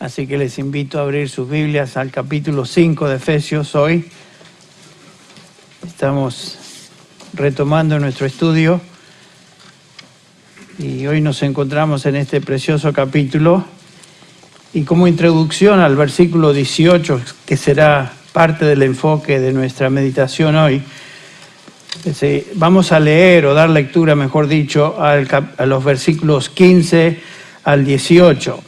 Así que les invito a abrir sus Biblias al capítulo 5 de Efesios hoy. Estamos retomando nuestro estudio y hoy nos encontramos en este precioso capítulo. Y como introducción al versículo 18, que será parte del enfoque de nuestra meditación hoy, vamos a leer o dar lectura, mejor dicho, a los versículos 15 al 18.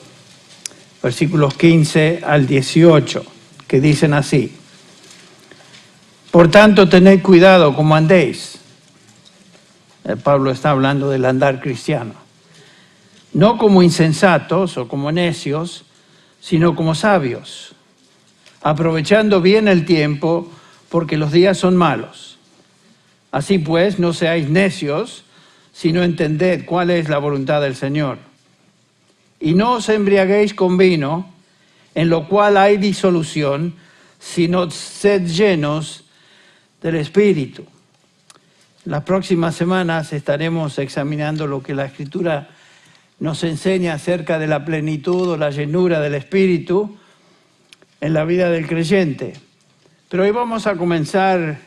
Versículos 15 al 18, que dicen así: Por tanto, tened cuidado como andéis. Pablo está hablando del andar cristiano. No como insensatos o como necios, sino como sabios, aprovechando bien el tiempo, porque los días son malos. Así pues, no seáis necios, sino entended cuál es la voluntad del Señor. Y no os embriaguéis con vino, en lo cual hay disolución, sino sed llenos del Espíritu. Las próximas semanas estaremos examinando lo que la Escritura nos enseña acerca de la plenitud o la llenura del Espíritu en la vida del creyente. Pero hoy vamos a comenzar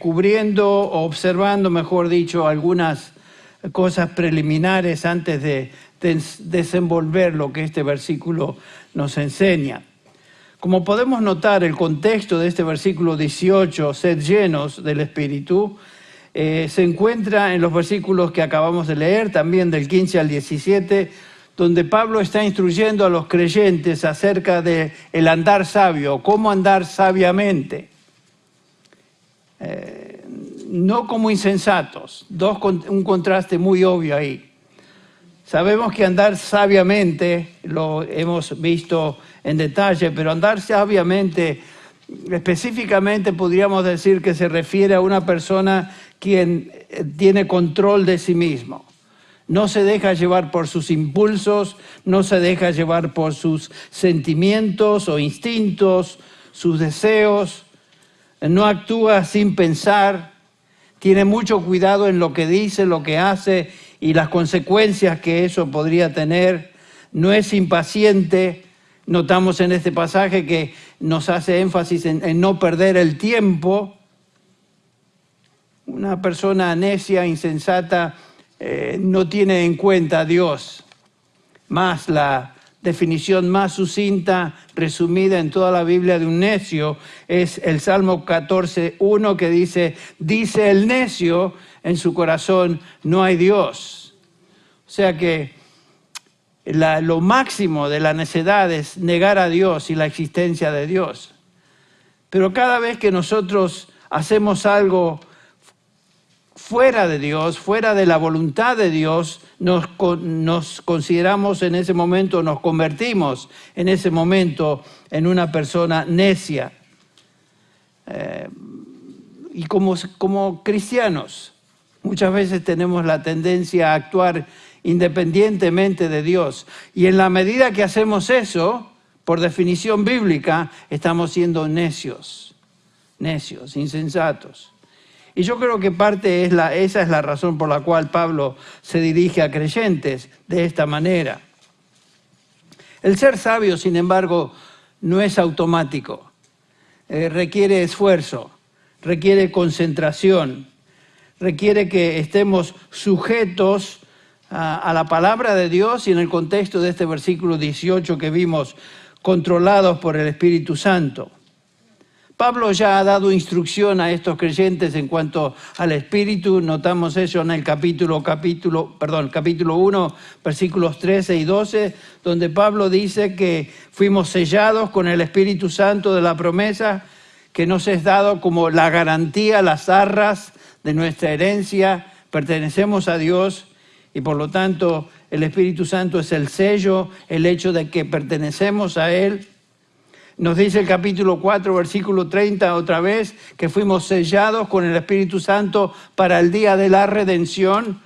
cubriendo o observando, mejor dicho, algunas cosas preliminares antes de desenvolver lo que este versículo nos enseña. Como podemos notar, el contexto de este versículo 18, sed llenos del Espíritu, se encuentra en los versículos que acabamos de leer, también del 15 al 17, donde Pablo está instruyendo a los creyentes acerca de el andar sabio, cómo andar sabiamente. No como insensatos, un contraste muy obvio ahí. Sabemos que andar sabiamente, lo hemos visto en detalle, pero andar sabiamente, específicamente podríamos decir que se refiere a una persona quien tiene control de sí mismo. No se deja llevar por sus impulsos, no se deja llevar por sus sentimientos o instintos, sus deseos, no actúa sin pensar, tiene mucho cuidado en lo que dice, lo que hace y las consecuencias que eso podría tener. No es impaciente. Notamos en este pasaje que nos hace énfasis en no perder el tiempo. Una persona necia, insensata, no tiene en cuenta a Dios. Más la definición más sucinta, resumida en toda la Biblia de un necio, es el Salmo 14:1, que dice el necio en su corazón, no hay Dios. O sea que lo máximo de la necedad es negar a Dios y la existencia de Dios. Pero cada vez que nosotros hacemos algo fuera de Dios, fuera de la voluntad de Dios, nos consideramos en ese momento, nos convertimos en ese momento en una persona necia. Y como cristianos, muchas veces tenemos la tendencia a actuar independientemente de Dios. Y en la medida que hacemos eso, por definición bíblica, estamos siendo necios, insensatos. Y yo creo que esa es la razón por la cual Pablo se dirige a creyentes de esta manera. El ser sabio, sin embargo, no es automático. Requiere esfuerzo, requiere concentración, requiere que estemos sujetos a la palabra de Dios y en el contexto de este versículo 18 que vimos, controlados por el Espíritu Santo. Pablo ya ha dado instrucción a estos creyentes en cuanto al Espíritu. Notamos eso en el capítulo 1, versículos 13 y 12, donde Pablo dice que fuimos sellados con el Espíritu Santo de la promesa, que nos es dado como la garantía, las arras de nuestra herencia. Pertenecemos a Dios y por lo tanto el Espíritu Santo es el sello, el hecho de que pertenecemos a Él. Nos dice el capítulo 4, versículo 30 otra vez, que fuimos sellados con el Espíritu Santo para el día de la redención.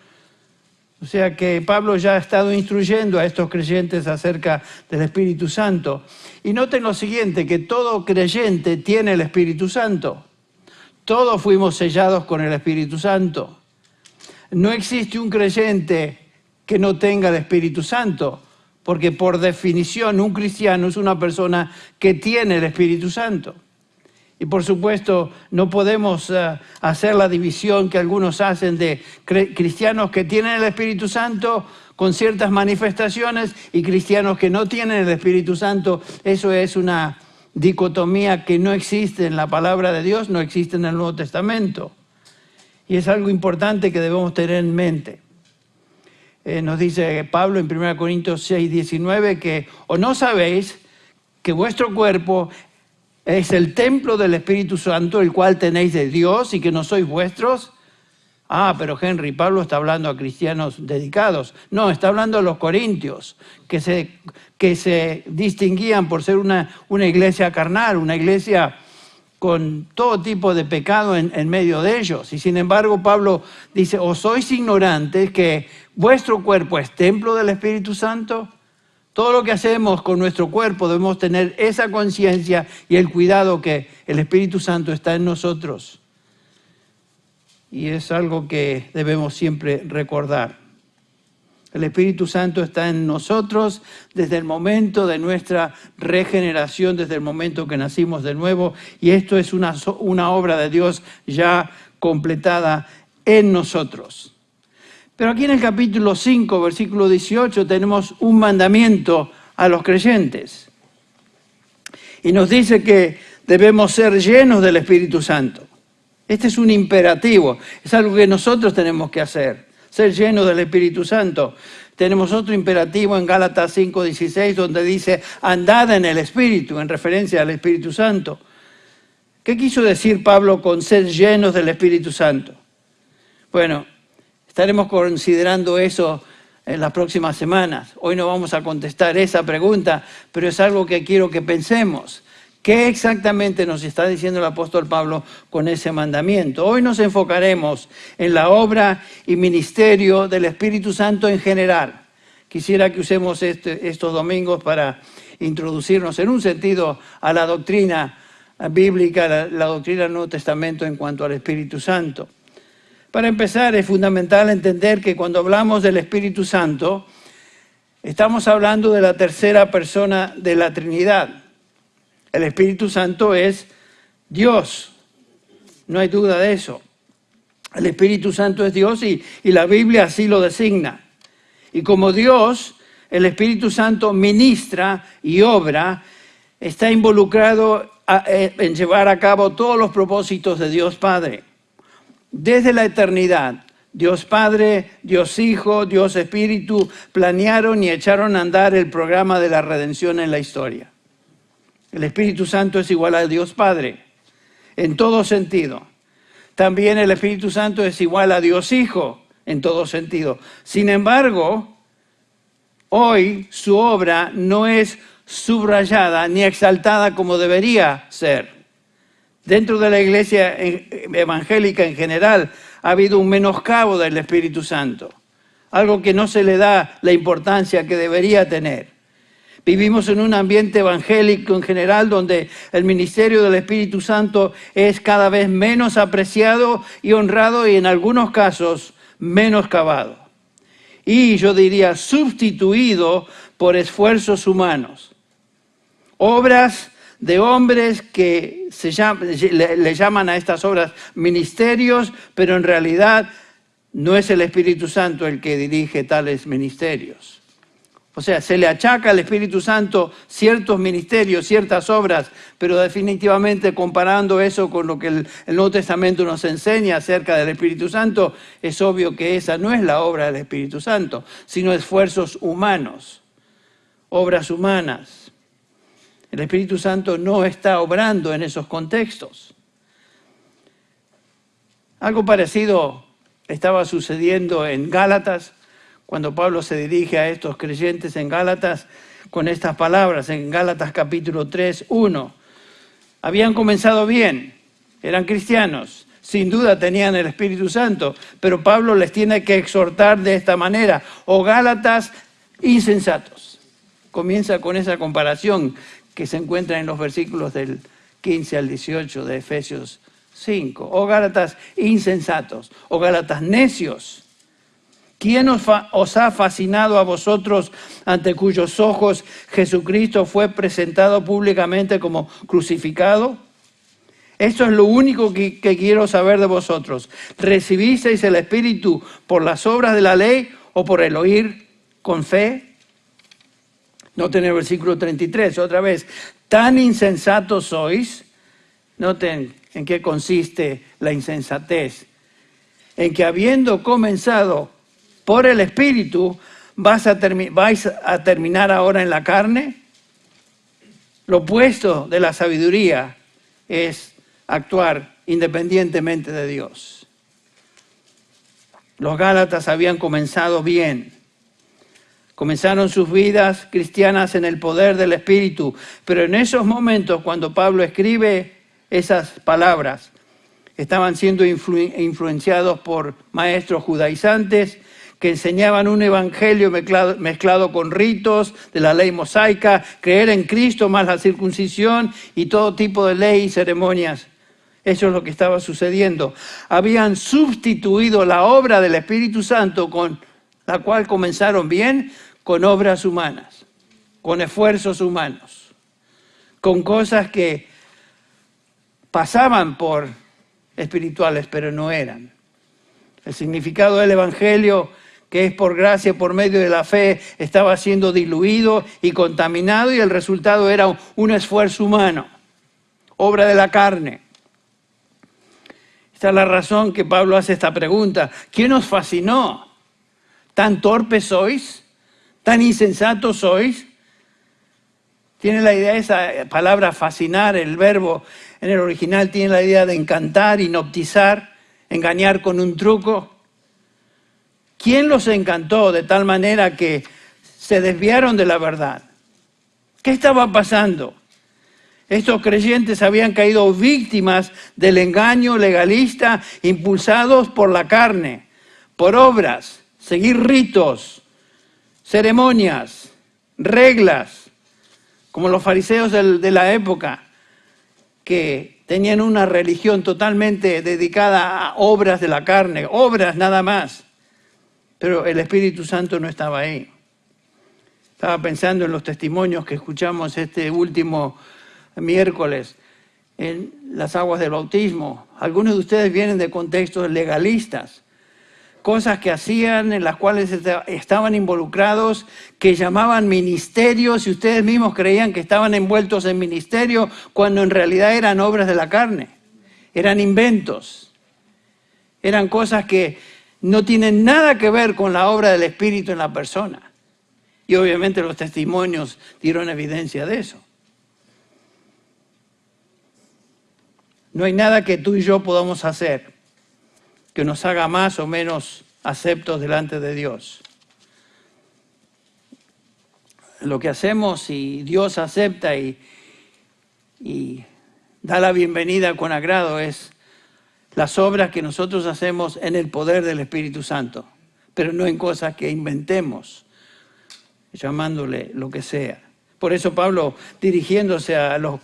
O sea que Pablo ya ha estado instruyendo a estos creyentes acerca del Espíritu Santo. Y noten lo siguiente, que todo creyente tiene el Espíritu Santo. Todos fuimos sellados con el Espíritu Santo. No existe un creyente que no tenga el Espíritu Santo. porque por definición un cristiano es una persona que tiene el Espíritu Santo. Y por supuesto no podemos hacer la división que algunos hacen de cristianos que tienen el Espíritu Santo con ciertas manifestaciones y cristianos que no tienen el Espíritu Santo. Eso es una dicotomía que no existe en la palabra de Dios, no existe en el Nuevo Testamento. Y es algo importante que debemos tener en mente. Nos dice Pablo en 1 Corintios 6, 19 que ¿o no sabéis que vuestro cuerpo es el templo del Espíritu Santo, el cual tenéis de Dios y que no sois vuestros? Ah, pero Henry, Pablo está hablando a cristianos dedicados. No, está hablando a los corintios, que se distinguían por ser una iglesia carnal, una iglesia con todo tipo de pecado en medio de ellos. Y sin embargo, Pablo dice, ¿o sois ignorantes que vuestro cuerpo es templo del Espíritu Santo? Todo lo que hacemos con nuestro cuerpo debemos tener esa conciencia y el cuidado que el Espíritu Santo está en nosotros. Y es algo que debemos siempre recordar. El Espíritu Santo está en nosotros desde el momento de nuestra regeneración, desde el momento que nacimos de nuevo. Y esto es una obra de Dios ya completada en nosotros. Pero aquí en el capítulo 5, versículo 18, tenemos un mandamiento a los creyentes. Y nos dice que debemos ser llenos del Espíritu Santo. Este es un imperativo, es algo que nosotros tenemos que hacer, ser llenos del Espíritu Santo. Tenemos otro imperativo en Gálatas 5:16 donde dice, andad en el Espíritu, en referencia al Espíritu Santo. ¿Qué quiso decir Pablo con ser llenos del Espíritu Santo? Bueno, estaremos considerando eso en las próximas semanas. Hoy no vamos a contestar esa pregunta, pero es algo que quiero que pensemos. ¿Qué exactamente nos está diciendo el apóstol Pablo con ese mandamiento? Hoy nos enfocaremos en la obra y ministerio del Espíritu Santo en general. Quisiera que usemos estos domingos para introducirnos en un sentido a la doctrina bíblica, la doctrina del Nuevo Testamento en cuanto al Espíritu Santo. Para empezar, es fundamental entender que cuando hablamos del Espíritu Santo, estamos hablando de la tercera persona de la Trinidad. El Espíritu Santo es Dios, no hay duda de eso. El Espíritu Santo es Dios y la Biblia así lo designa. Y como Dios, el Espíritu Santo ministra y obra, está involucrado en llevar a cabo todos los propósitos de Dios Padre. Desde la eternidad, Dios Padre, Dios Hijo, Dios Espíritu planearon y echaron a andar el programa de la redención en la historia. El Espíritu Santo es igual a Dios Padre, en todo sentido. También el Espíritu Santo es igual a Dios Hijo, en todo sentido. Sin embargo, hoy su obra no es subrayada ni exaltada como debería ser. Dentro de la iglesia evangélica en general ha habido un menoscabo del Espíritu Santo, algo que no se le da la importancia que debería tener. Vivimos en un ambiente evangélico en general donde el ministerio del Espíritu Santo es cada vez menos apreciado y honrado y en algunos casos menoscabado. Y yo diría sustituido por esfuerzos humanos. Obras de hombres que le llaman a estas obras ministerios, pero en realidad no es el Espíritu Santo el que dirige tales ministerios. O sea, se le achaca al Espíritu Santo ciertos ministerios, ciertas obras, pero definitivamente comparando eso con lo que el Nuevo Testamento nos enseña acerca del Espíritu Santo, es obvio que esa no es la obra del Espíritu Santo, sino esfuerzos humanos, obras humanas. El Espíritu Santo no está obrando en esos contextos. Algo parecido estaba sucediendo en Gálatas, cuando Pablo se dirige a estos creyentes en Gálatas con estas palabras, en Gálatas capítulo 3, 1. Habían comenzado bien, eran cristianos, sin duda tenían el Espíritu Santo, pero Pablo les tiene que exhortar de esta manera, oh Gálatas insensatos. Comienza con esa comparación que se encuentra en los versículos del 15 al 18 de Efesios 5. Oh Gálatas insensatos, oh Gálatas necios. ¿Quién os ha fascinado a vosotros ante cuyos ojos Jesucristo fue presentado públicamente como crucificado? Esto es lo único que quiero saber de vosotros. ¿Recibisteis el Espíritu por las obras de la ley o por el oír con fe? Noten el versículo 33, otra vez. ¿Tan insensatos sois? Noten en qué consiste la insensatez. En que habiendo comenzado por el Espíritu, vais a terminar ahora en la carne. Lo opuesto de la sabiduría es actuar independientemente de Dios. Los Gálatas habían comenzado bien. Comenzaron sus vidas cristianas en el poder del Espíritu, pero en esos momentos, cuando Pablo escribe esas palabras, estaban siendo influenciados por maestros judaizantes que enseñaban un evangelio mezclado con ritos de la ley mosaica, creer en Cristo más la circuncisión y todo tipo de ley y ceremonias. Eso es lo que estaba sucediendo. Habían sustituido la obra del Espíritu Santo, con la cual comenzaron bien, con obras humanas, con esfuerzos humanos, con cosas que pasaban por espirituales, pero no eran. El significado del Evangelio, que es por gracia, por medio de la fe, estaba siendo diluido y contaminado, y el resultado era un esfuerzo humano, obra de la carne. Esta es la razón que Pablo hace esta pregunta. ¿Quién os fascinó? ¿Tan torpes sois? ¿Tan insensatos sois? Tiene la idea, esa palabra fascinar, el verbo en el original tiene la idea de encantar, hipnotizar, engañar con un truco. ¿Quién los encantó de tal manera que se desviaron de la verdad? ¿Qué estaba pasando? Estos creyentes habían caído víctimas del engaño legalista, impulsados por la carne, por obras, seguir ritos, ceremonias, reglas, como los fariseos de la época, que tenían una religión totalmente dedicada a obras de la carne, obras nada más. Pero el Espíritu Santo no estaba ahí. Estaba pensando en los testimonios que escuchamos este último miércoles en las aguas del bautismo. Algunos de ustedes vienen de contextos legalistas, cosas que hacían, en las cuales estaban involucrados, que llamaban ministerios, y ustedes mismos creían que estaban envueltos en ministerio, cuando en realidad eran obras de la carne, eran inventos, eran cosas que no tienen nada que ver con la obra del Espíritu en la persona. Y obviamente los testimonios dieron evidencia de eso. No hay nada que tú y yo podamos hacer que nos haga más o menos aceptos delante de Dios. Lo que hacemos, y Dios acepta y da la bienvenida con agrado, es las obras que nosotros hacemos en el poder del Espíritu Santo, pero no en cosas que inventemos, llamándole lo que sea. Por eso Pablo, dirigiéndose a los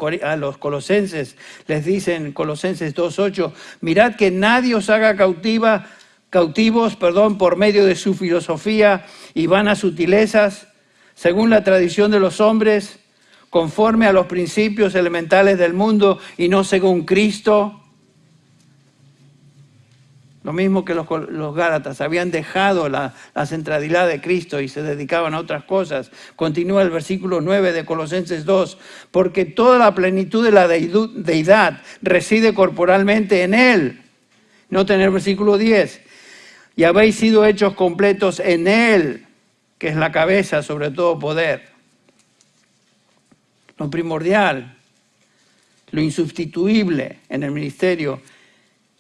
colosenses, les dice en Colosenses 2:8, mirad que nadie os haga cautivos por medio de su filosofía y vanas sutilezas, según la tradición de los hombres, conforme a los principios elementales del mundo y no según Cristo. Lo mismo que los Gálatas, habían dejado la centralidad de Cristo y se dedicaban a otras cosas. Continúa el versículo 9 de Colosenses 2, porque toda la plenitud de la deidad reside corporalmente en Él. Noten el versículo 10, y habéis sido hechos completos en Él, que es la cabeza sobre todo poder. Lo primordial, lo insustituible en el ministerio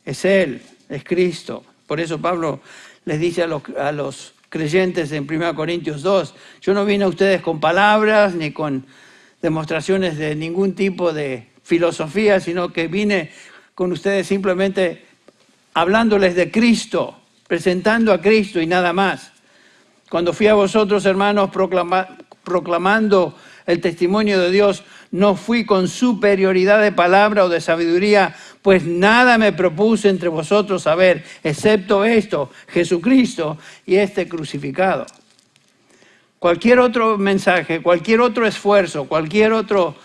es Él. Es Cristo. Por eso Pablo les dice a los creyentes en 1 Corintios 2, yo no vine a ustedes con palabras ni con demostraciones de ningún tipo de filosofía, sino que vine con ustedes simplemente hablándoles de Cristo, presentando a Cristo y nada más. Cuando fui a vosotros, hermanos, proclamando el testimonio de Dios, no fui con superioridad de palabra o de sabiduría, pues nada me propuse entre vosotros saber, excepto esto, Jesucristo y este crucificado. Cualquier otro mensaje, cualquier otro esfuerzo, cualquier otro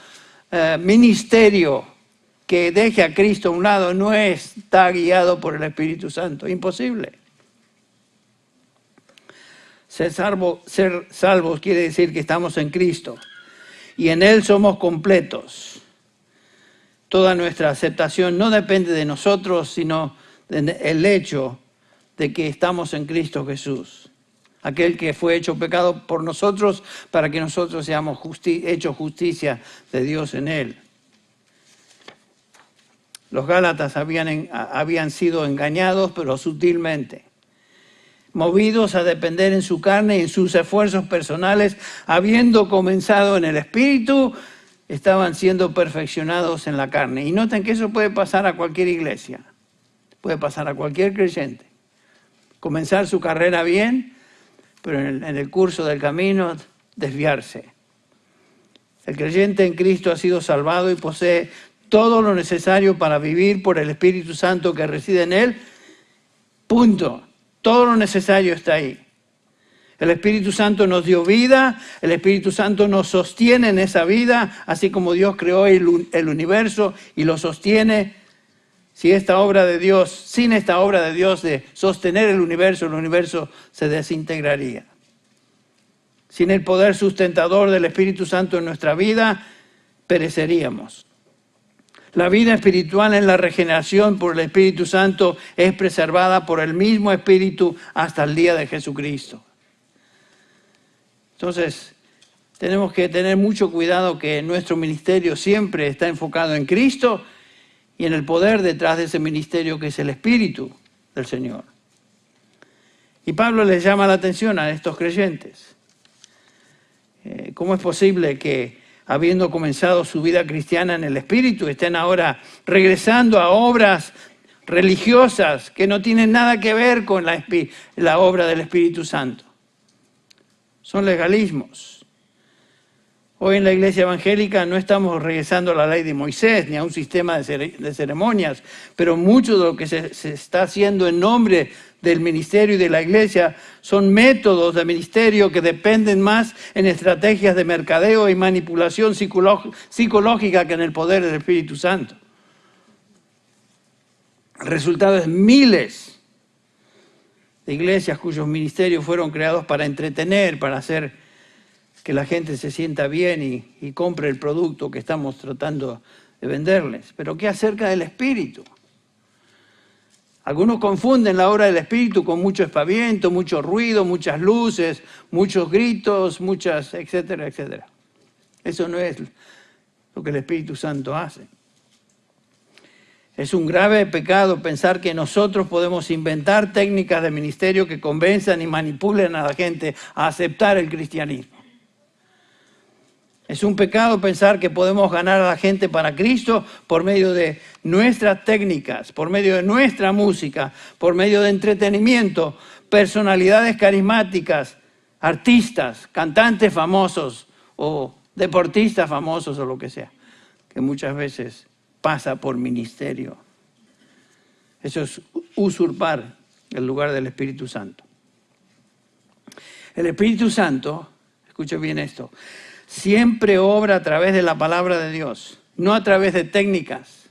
ministerio que deje a Cristo a un lado no está guiado por el Espíritu Santo. Imposible. Ser salvos quiere decir que estamos en Cristo y en Él somos completos. Toda nuestra aceptación no depende de nosotros, sino del hecho de que estamos en Cristo Jesús. Aquel que fue hecho pecado por nosotros para que nosotros seamos hechos justicia de Dios en Él. Los Gálatas habían sido engañados, pero sutilmente. Movidos a depender en su carne y en sus esfuerzos personales, habiendo comenzado en el Espíritu, estaban siendo perfeccionados en la carne. Y noten que eso puede pasar a cualquier iglesia, puede pasar a cualquier creyente. Comenzar su carrera bien, pero en el curso del camino desviarse. El creyente en Cristo ha sido salvado y posee todo lo necesario para vivir por el Espíritu Santo que reside en él. Punto. Todo lo necesario está ahí. El Espíritu Santo nos dio vida, el Espíritu Santo nos sostiene en esa vida, así como Dios creó el universo y lo sostiene. Sin esta obra de Dios de sostener el universo se desintegraría. Sin el poder sustentador del Espíritu Santo en nuestra vida, pereceríamos. La vida espiritual en la regeneración por el Espíritu Santo es preservada por el mismo Espíritu hasta el día de Jesucristo. Entonces, tenemos que tener mucho cuidado que nuestro ministerio siempre está enfocado en Cristo y en el poder detrás de ese ministerio que es el Espíritu del Señor. Y Pablo les llama la atención a estos creyentes. ¿Cómo es posible que, habiendo comenzado su vida cristiana en el Espíritu, estén ahora regresando a obras religiosas que no tienen nada que ver con la obra del Espíritu Santo? Son legalismos. Hoy en la iglesia evangélica no estamos regresando a la ley de Moisés ni a un sistema de ceremonias, pero mucho de lo que se está haciendo en nombre del ministerio y de la iglesia son métodos de ministerio que dependen más en estrategias de mercadeo y manipulación psicológica que en el poder del Espíritu Santo. El resultado es miles de iglesias cuyos ministerios fueron creados para entretener, para hacer que la gente se sienta bien y compre el producto que estamos tratando de venderles. Pero ¿qué acerca del Espíritu? Algunos confunden la obra del Espíritu con mucho espaviento, mucho ruido, muchas luces, muchos gritos, etcétera, etcétera. Eso no es lo que el Espíritu Santo hace. Es un grave pecado pensar que nosotros podemos inventar técnicas de ministerio que convenzan y manipulen a la gente a aceptar el cristianismo. Es un pecado pensar que podemos ganar a la gente para Cristo por medio de nuestras técnicas, por medio de nuestra música, por medio de entretenimiento, personalidades carismáticas, artistas, cantantes famosos o deportistas famosos o lo que sea, que muchas veces pasa por ministerio. Eso es usurpar el lugar del Espíritu Santo. El Espíritu Santo, escuche bien esto, siempre obra a través de la palabra de Dios, no a través de técnicas,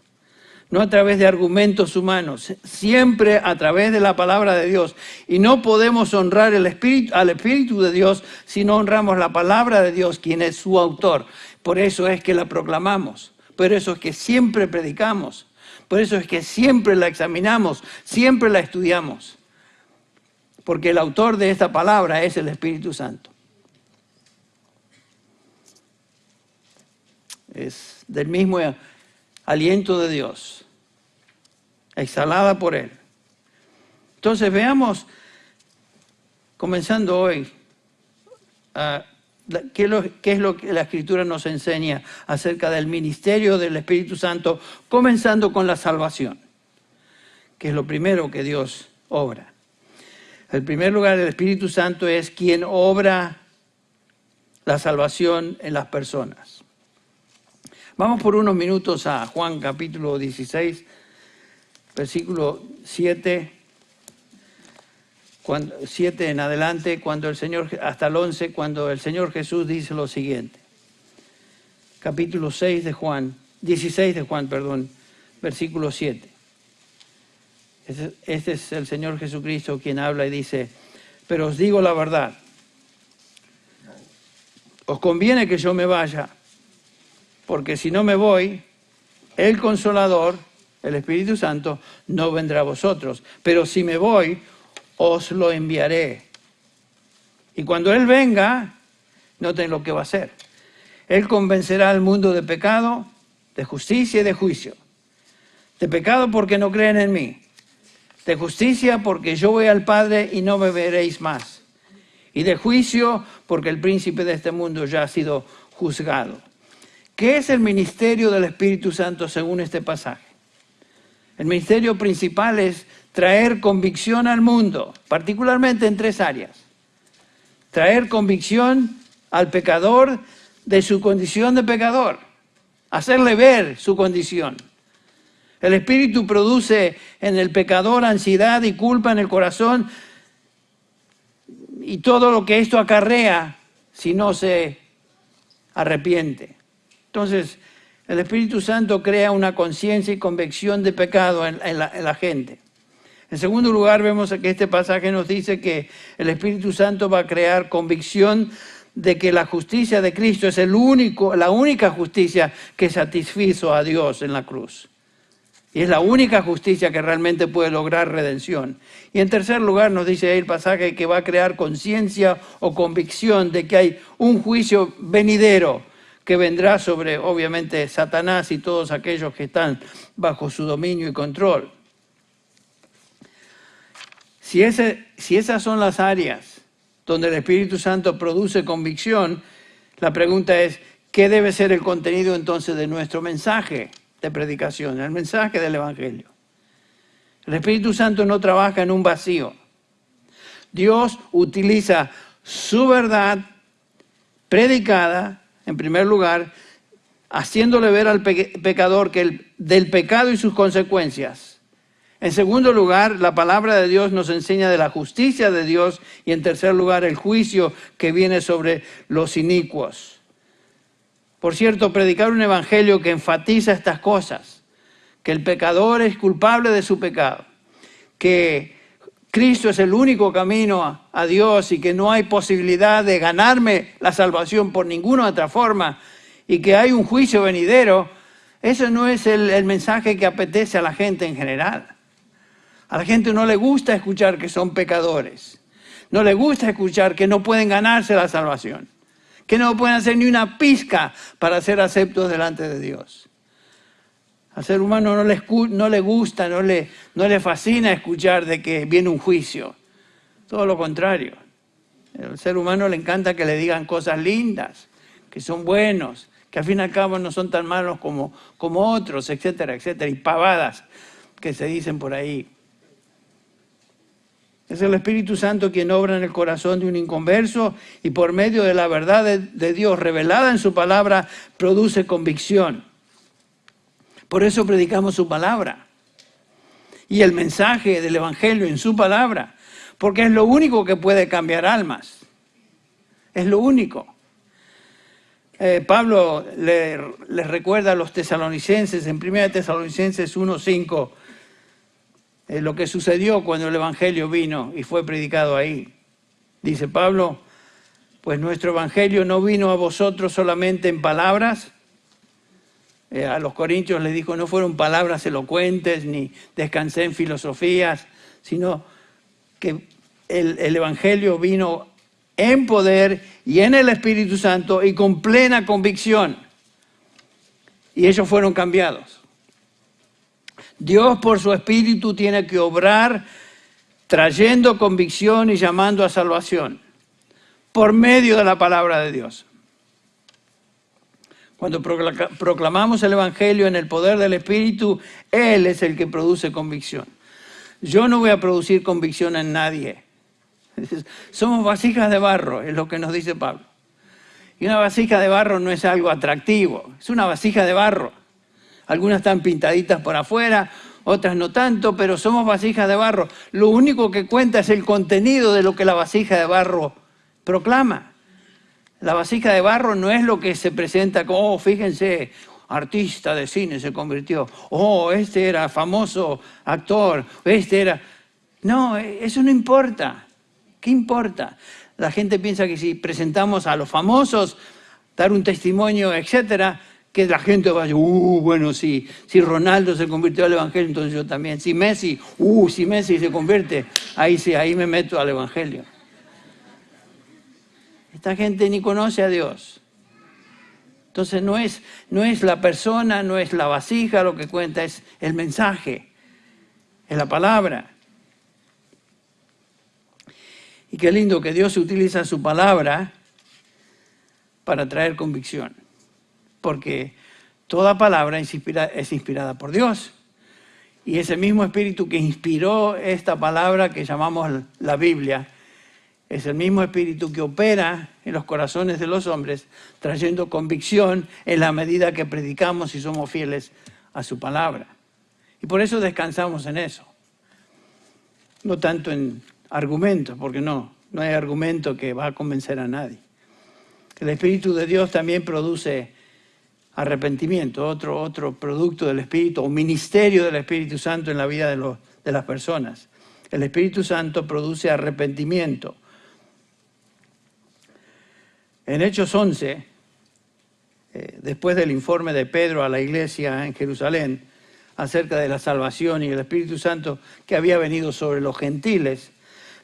no a través de argumentos humanos, siempre a través de la palabra de Dios. Y no podemos honrar al Espíritu de Dios si no honramos la palabra de Dios, quien es su autor. Por eso es que la proclamamos, por eso es que siempre predicamos, por eso es que siempre la examinamos, siempre la estudiamos. Porque el autor de esta palabra es el Espíritu Santo. Es del mismo aliento de Dios, exhalada por Él. Entonces veamos, comenzando hoy, qué es lo que la Escritura nos enseña acerca del ministerio del Espíritu Santo, comenzando con la salvación, que es lo primero que Dios obra. En primer lugar, el Espíritu Santo es quien obra la salvación en las personas. Vamos por unos minutos a Juan capítulo 16, versículo 7, 7 en adelante, cuando el Señor, hasta el 11, cuando el Señor Jesús dice lo siguiente. Capítulo 16 de Juan, versículo 7. Este es el Señor Jesucristo quien habla y dice: pero os digo la verdad, os conviene que yo me vaya, porque si no me voy, el Consolador, el Espíritu Santo, no vendrá a vosotros. Pero si me voy, os lo enviaré. Y cuando Él venga, noten lo que va a hacer. Él convencerá al mundo de pecado, de justicia y de juicio. De pecado porque no creen en mí. De justicia porque yo voy al Padre y no me veréis más. Y de juicio porque el príncipe de este mundo ya ha sido juzgado. ¿Qué es el ministerio del Espíritu Santo según este pasaje? El ministerio principal es traer convicción al mundo, particularmente en 3 áreas. Traer convicción al pecador de su condición de pecador, hacerle ver su condición. El Espíritu produce en el pecador ansiedad y culpa en el corazón y todo lo que esto acarrea si no se arrepiente. Entonces, el Espíritu Santo crea una conciencia y convicción de pecado en la gente. En segundo lugar, vemos que este pasaje nos dice que el Espíritu Santo va a crear convicción de que la justicia de Cristo es la única justicia que satisfizo a Dios en la cruz. Y es la única justicia que realmente puede lograr redención. Y en tercer lugar nos dice ahí el pasaje que va a crear conciencia o convicción de que hay un juicio venidero que vendrá sobre, obviamente, Satanás y todos aquellos que están bajo su dominio y control. Si esas son las áreas donde el Espíritu Santo produce convicción, la pregunta es, ¿qué debe ser el contenido entonces de nuestro mensaje de predicación, el mensaje del Evangelio? El Espíritu Santo no trabaja en un vacío. Dios utiliza su verdad predicada, en primer lugar, haciéndole ver al pecador del pecado y sus consecuencias. En segundo lugar, la palabra de Dios nos enseña de la justicia de Dios y en tercer lugar, el juicio que viene sobre los inicuos. Por cierto, predicar un evangelio que enfatiza estas cosas, que el pecador es culpable de su pecado, que Cristo es el único camino a Dios y que no hay posibilidad de ganarme la salvación por ninguna otra forma y que hay un juicio venidero, eso no es el mensaje que apetece a la gente en general. A la gente no le gusta escuchar que son pecadores. No le gusta escuchar que no pueden ganarse la salvación. Que no pueden hacer ni una pizca para ser aceptos delante de Dios. Al ser humano no le gusta, no le fascina escuchar de que viene un juicio. Todo lo contrario. Al ser humano le encanta que le digan cosas lindas, que son buenos, que al fin y al cabo no son tan malos como otros, etcétera, etcétera. Y pavadas que se dicen por ahí. Es el Espíritu Santo quien obra en el corazón de un inconverso y por medio de la verdad de Dios revelada en su palabra produce convicción. Por eso predicamos su palabra y el mensaje del Evangelio en su palabra, porque es lo único que puede cambiar almas. Es lo único. Pablo les recuerda a los tesalonicenses en 1 Tesalonicenses 1:5 lo que sucedió cuando el Evangelio vino y fue predicado ahí. Dice Pablo, pues nuestro Evangelio no vino a vosotros solamente en palabras. A los corintios les dijo, no fueron palabras elocuentes ni descansé en filosofías, sino que el Evangelio vino en poder y en el Espíritu Santo y con plena convicción. Y ellos fueron cambiados. Dios por su Espíritu tiene que obrar trayendo convicción y llamando a salvación por medio de la palabra de Dios. Cuando proclamamos el Evangelio en el poder del Espíritu, Él es el que produce convicción. Yo no voy a producir convicción en nadie. Somos vasijas de barro, es lo que nos dice Pablo. Y una vasija de barro no es algo atractivo, es una vasija de barro. Algunas están pintaditas por afuera, otras no tanto, pero somos vasijas de barro. Lo único que cuenta es el contenido de lo que la vasija de barro proclama. La vasija de barro no es lo que se presenta como, oh, fíjense, artista de cine se convirtió, oh, este era famoso actor, este era... No, eso no importa. ¿Qué importa? La gente piensa que si presentamos a los famosos, dar un testimonio, etcétera, que la gente vaya, bueno, si Ronaldo se convirtió al Evangelio, entonces yo también. Si Messi se convierte, ahí sí, ahí me meto al Evangelio. Esta gente ni conoce a Dios. Entonces no es la persona, no es la vasija lo que cuenta, es el mensaje, es la palabra. Y qué lindo que Dios utiliza su palabra para traer convicción. Porque toda palabra es inspirada por Dios. Y ese mismo espíritu que inspiró esta palabra que llamamos la Biblia, es el mismo espíritu que opera en los corazones de los hombres, trayendo convicción en la medida que predicamos y somos fieles a su palabra. Y por eso descansamos en eso. No tanto en argumentos, porque no hay argumento que va a convencer a nadie. El Espíritu de Dios también produce arrepentimiento, otro producto del Espíritu, un ministerio del Espíritu Santo en la vida de las personas. El Espíritu Santo produce arrepentimiento. En Hechos 11, después del informe de Pedro a la iglesia en Jerusalén acerca de la salvación y el Espíritu Santo que había venido sobre los gentiles,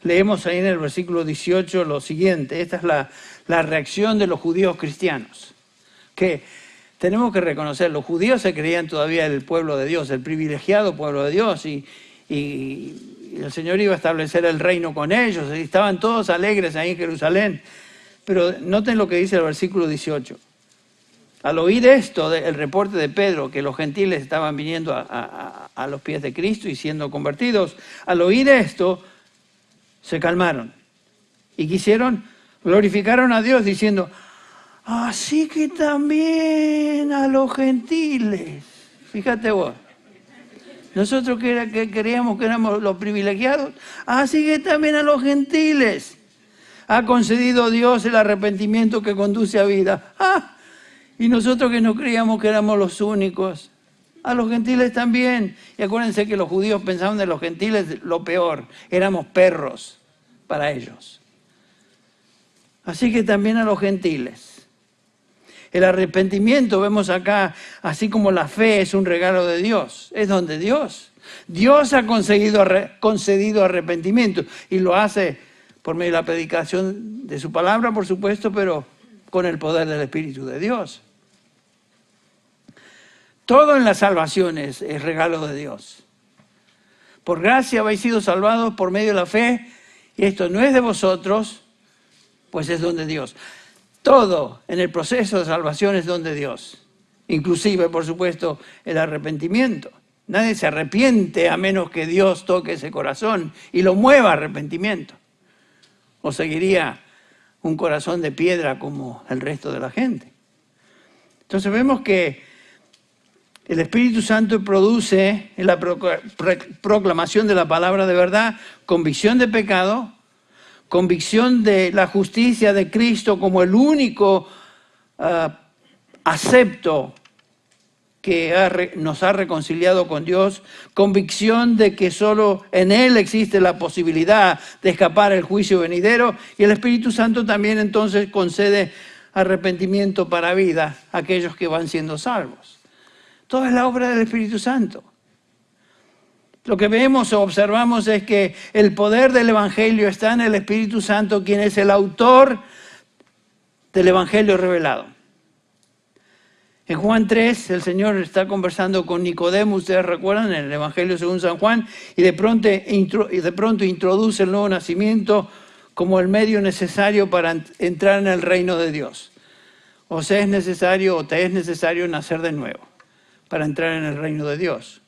leemos ahí en el versículo 18 lo siguiente. Esta es la reacción de los judíos cristianos, que tenemos que reconocer, los judíos se creían todavía el pueblo de Dios, el privilegiado pueblo de Dios, y el Señor iba a establecer el reino con ellos, y estaban todos alegres ahí en Jerusalén. Pero noten lo que dice el versículo 18. Al oír esto, el reporte de Pedro, que los gentiles estaban viniendo a los pies de Cristo y siendo convertidos, al oír esto, se calmaron y glorificaron a Dios diciendo, así que también a los gentiles. Fíjate vos. Nosotros que creíamos que éramos los privilegiados, así que también a los gentiles ha concedido Dios el arrepentimiento que conduce a vida. Y nosotros que no creíamos que éramos los únicos, a los gentiles también. Y acuérdense que los judíos pensaban de los gentiles lo peor, éramos perros para ellos. Así que también a los gentiles. El arrepentimiento, vemos acá, así como la fe es un regalo de Dios, es don de Dios. Dios ha concedido arrepentimiento y lo hace por medio de la predicación de su palabra, por supuesto, pero con el poder del Espíritu de Dios. Todo en la salvación es regalo de Dios. Por gracia habéis sido salvados por medio de la fe, y esto no es de vosotros, pues es don de Dios. Todo en el proceso de salvación es don de Dios. Inclusive, por supuesto, el arrepentimiento. Nadie se arrepiente a menos que Dios toque ese corazón y lo mueva a arrepentimiento. O seguiría un corazón de piedra como el resto de la gente. Entonces vemos que el Espíritu Santo produce en la proclamación de la palabra de verdad convicción de pecado, convicción de la justicia de Cristo como el único acepto que nos ha reconciliado con Dios, convicción de que solo en Él existe la posibilidad de escapar del juicio venidero, y el Espíritu Santo también entonces concede arrepentimiento para vida a aquellos que van siendo salvos. Toda es la obra del Espíritu Santo. Lo que vemos o observamos es que el poder del Evangelio está en el Espíritu Santo, quien es el autor del Evangelio revelado. En Juan 3, el Señor está conversando con Nicodemo, ustedes recuerdan, en el Evangelio según San Juan, y de pronto introduce el nuevo nacimiento como el medio necesario para entrar en el reino de Dios. O te es necesario nacer de nuevo para entrar en el reino de Dios.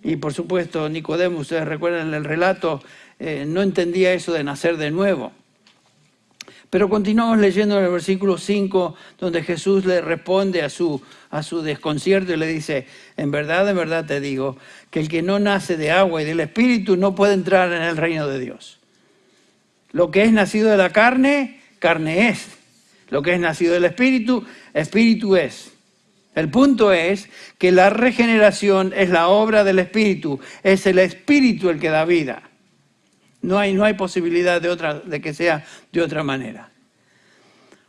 Y por supuesto, Nicodemo, ustedes recuerdan el relato, no entendía eso de nacer de nuevo. Pero continuamos leyendo en el versículo 5, donde Jesús le responde a su desconcierto y le dice, en verdad te digo, que el que no nace de agua y del Espíritu no puede entrar en el reino de Dios. Lo que es nacido de la carne, carne es. Lo que es nacido del Espíritu, Espíritu es. El punto es que la regeneración es la obra del Espíritu. Es el Espíritu el que da vida. No hay posibilidad de que sea de otra manera.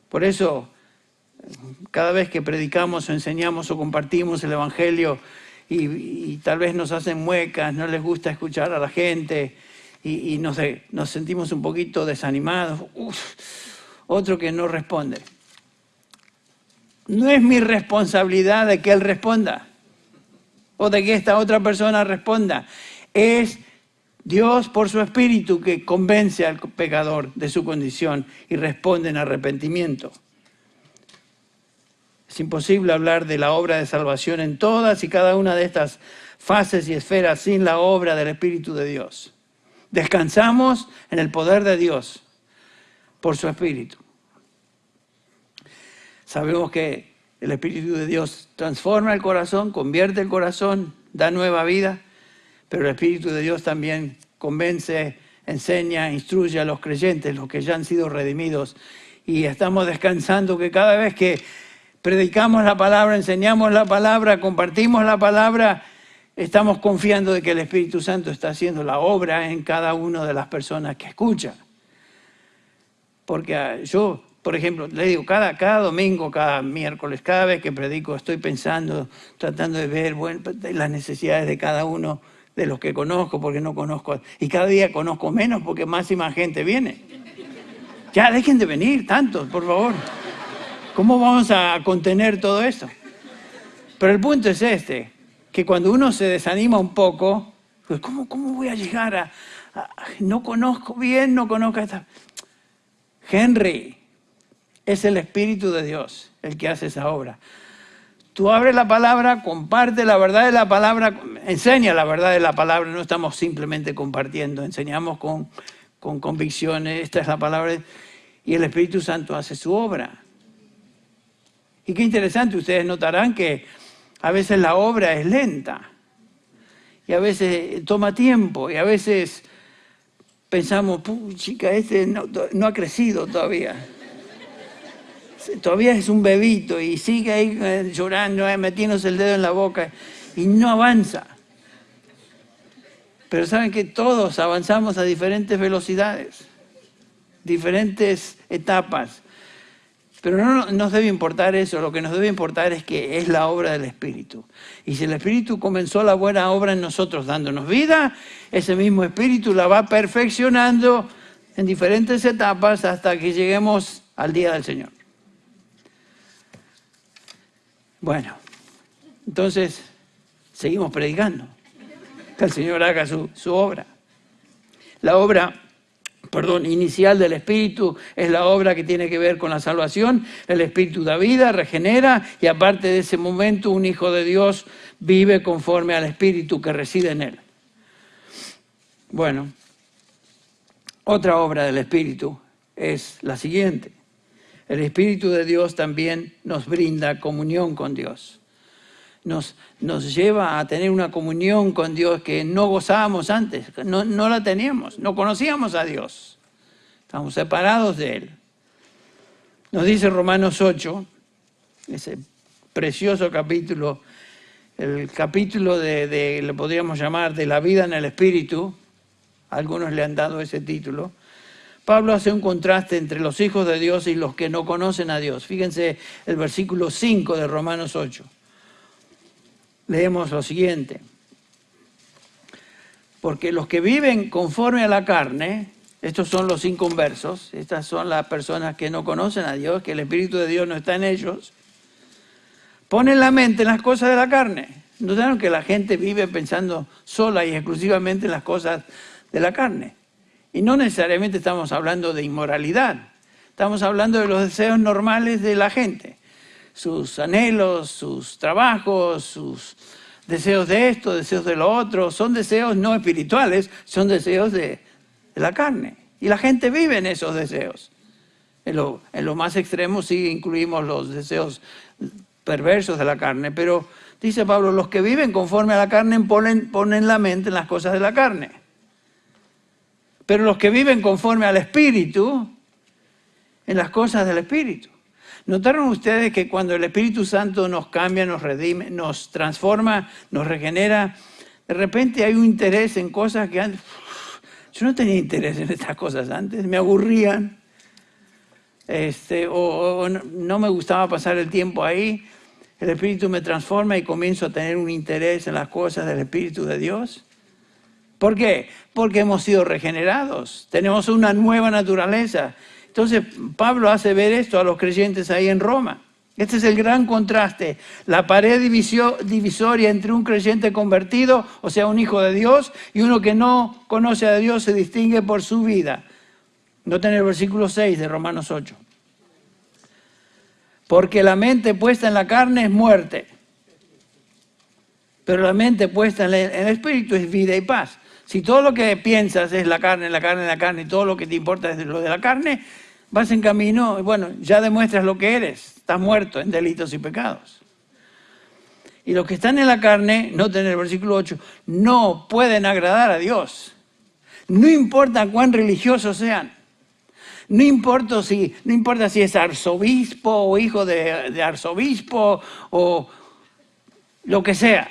Por eso, cada vez que predicamos o enseñamos o compartimos el Evangelio y tal vez nos hacen muecas, no les gusta escuchar a la gente y nos sentimos un poquito desanimados, otro que no responde. No es mi responsabilidad de que él responda o de que esta otra persona responda. Es Dios por su Espíritu que convence al pecador de su condición y responde en arrepentimiento. Es imposible hablar de la obra de salvación en todas y cada una de estas fases y esferas sin la obra del Espíritu de Dios. Descansamos en el poder de Dios por su Espíritu. Sabemos que el Espíritu de Dios transforma el corazón, convierte el corazón, da nueva vida. Pero el Espíritu de Dios también convence, enseña, instruye a los creyentes, los que ya han sido redimidos. Y estamos descansando que cada vez que predicamos la palabra, enseñamos la palabra, compartimos la palabra, estamos confiando de que el Espíritu Santo está haciendo la obra en cada una de las personas que escuchan. Porque yo, por ejemplo, le digo, cada domingo, cada miércoles, cada vez que predico, estoy pensando, tratando de ver las necesidades de cada uno de los que conozco, porque no conozco, y cada día conozco menos porque más y más gente viene. Ya, dejen de venir tantos, por favor. ¿Cómo vamos a contener todo esto? Pero el punto es este, que cuando uno se desanima un poco, pues ¿cómo voy a llegar no conozco bien, no conozco esta? Henry, es el Espíritu de Dios el que hace esa obra. Tú abres la palabra, comparte la verdad de la palabra, enseña la verdad de la palabra, no estamos simplemente compartiendo, enseñamos con convicciones, esta es la palabra, y el Espíritu Santo hace su obra. Y qué interesante, ustedes notarán que a veces la obra es lenta, y a veces toma tiempo, y a veces pensamos, chica, no ha crecido todavía. Todavía es un bebito y sigue ahí llorando, metiéndose el dedo en la boca y no avanza. Pero saben que todos avanzamos a diferentes velocidades, diferentes etapas. Pero no nos debe importar eso, lo que nos debe importar es que es la obra del Espíritu. Y si el Espíritu comenzó la buena obra en nosotros dándonos vida, ese mismo Espíritu la va perfeccionando en diferentes etapas hasta que lleguemos al día del Señor. Bueno, entonces seguimos predicando. Que el Señor haga su obra. La obra, inicial del Espíritu es la obra que tiene que ver con la salvación. El Espíritu da vida, regenera y aparte de ese momento un hijo de Dios vive conforme al Espíritu que reside en él. Bueno, otra obra del Espíritu es la siguiente. El Espíritu de Dios también nos brinda comunión con Dios. Nos lleva a tener una comunión con Dios que no gozábamos antes, no la teníamos, no conocíamos a Dios. Estamos separados de Él. Nos dice Romanos 8, ese precioso capítulo, el capítulo le podríamos llamar de la vida en el Espíritu, algunos le han dado ese título. Pablo hace un contraste entre los hijos de Dios y los que no conocen a Dios. Fíjense el versículo 5 de Romanos 8. Leemos lo siguiente. Porque los que viven conforme a la carne, estos son los inconversos, estas son las personas que no conocen a Dios, que el Espíritu de Dios no está en ellos, ponen la mente en las cosas de la carne. ¿Notaron que la gente vive pensando sola y exclusivamente en las cosas de la carne? Y no necesariamente estamos hablando de inmoralidad, estamos hablando de los deseos normales de la gente. Sus anhelos, sus trabajos, sus deseos de esto, deseos de lo otro, son deseos no espirituales, son deseos de la carne. Y la gente vive en esos deseos. En lo más extremo sí incluimos los deseos perversos de la carne, pero dice Pablo, los que viven conforme a la carne ponen la mente en las cosas de la carne. Pero los que viven conforme al Espíritu, en las cosas del Espíritu. ¿Notaron ustedes que cuando el Espíritu Santo nos cambia, nos redime, nos transforma, nos regenera, de repente hay un interés en cosas que antes... Yo no tenía interés en estas cosas antes, me aburrían, o no me gustaba pasar el tiempo ahí. El Espíritu me transforma y comienzo a tener un interés en las cosas del Espíritu de Dios. ¿Por qué? Porque hemos sido regenerados, tenemos una nueva naturaleza. Entonces Pablo hace ver esto a los creyentes ahí en Roma. Este es el gran contraste, la pared divisoria entre un creyente convertido, o sea, un hijo de Dios, y uno que no conoce a Dios se distingue por su vida. Noten el versículo 6 de Romanos 8. Porque la mente puesta en la carne es muerte, pero la mente puesta en el espíritu es vida y paz. Si todo lo que piensas es la carne, y todo lo que te importa es lo de la carne, vas en camino, bueno, ya demuestras lo que eres. Estás muerto en delitos y pecados. Y los que están en la carne, noten el versículo 8, no pueden agradar a Dios. No importa cuán religiosos sean. No importa si es arzobispo o hijo de arzobispo o lo que sea.